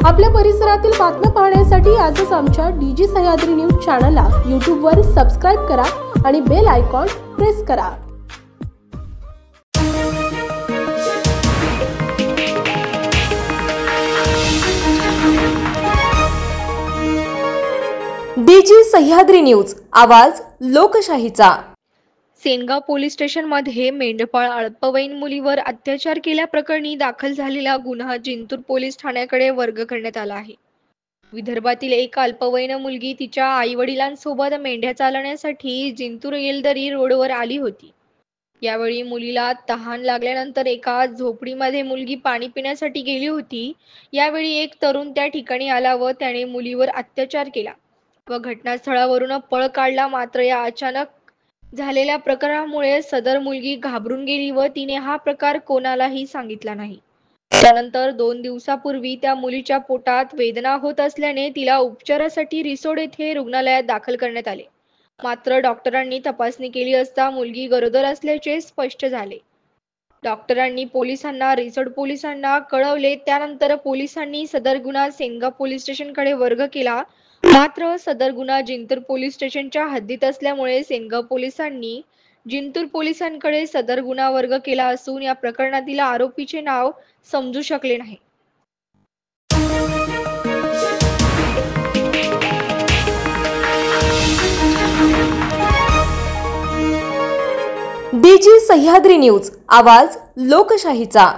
आपल्या परिसरातील बातम्या पाहण्यासाठी आजच आमच्या डीजी सह्याद्री न्यूज चॅनलला यूट्यूबवर सबस्क्राईब करा आणि बेल आयकॉन प्रेस करा। डीजी सह्याद्री न्यूज, आवाज लोकशाहीचा। सेनगाव पोलीस स्टेशनमध्ये मेंढपाळ अल्पवयीन मुलीवर अत्याचार केल्याप्रकरणी दाखल झालेला गुन्हा जिंतूर पोलीस ठाण्याकडे वर्ग करण्यात आला आहे। विदर्भातील एक अल्पवयीन मुलगी तिच्या आईवडिलांसोबत मेंढ्या चालवण्यासाठी जिंतूर येलदरी रोडवर आली होती। यावेळी मुलीला तहान लागल्यानंतर एका झोपडीमध्ये मुलगी पाणी पिण्यासाठी गेली होती। यावेळी एक तरुण त्या ठिकाणी आला व त्याने मुलीवर अत्याचार केला व घटनास्थळावरून पळ काढला। मात्र या अचानक झालेल्या प्रकारामुळे सदर मुलगी घाबरून गेली व तिने हा प्रकार कोणालाही सांगितला नाही। त्यानंतर 2 दिवसापूर्वी त्या मुलीच्या पोटात वेदना होत असल्याने तिला उपचारासाठी रिसोड येथे रुग्णालयात दाखल करण्यात आले। मात्र डॉक्टरांनी तपासणी केली असता मुलगी गरोदर असल्याचे स्पष्ट झाले। डॉक्टरांनी रिसोड पोलिसांना कळवले। त्यानंतर पोलिसांनी सदर गुन्हा सेनगाव पोलीस स्टेशनकडे वर्ग केला। मात्र सदर गुन्हा जिंतूर पोलीस स्टेशनच्या हद्दीत असल्यामुळे सेनगाव पोलिसांनी जिंतूर पोलिसांकडे सदर गुन्हा वर्ग केला असून या प्रकरणातील आरोपीचे नाव समजू शकले नाही। डीजी सह्याद्री न्यूज, आवाज लोकशाहीचा।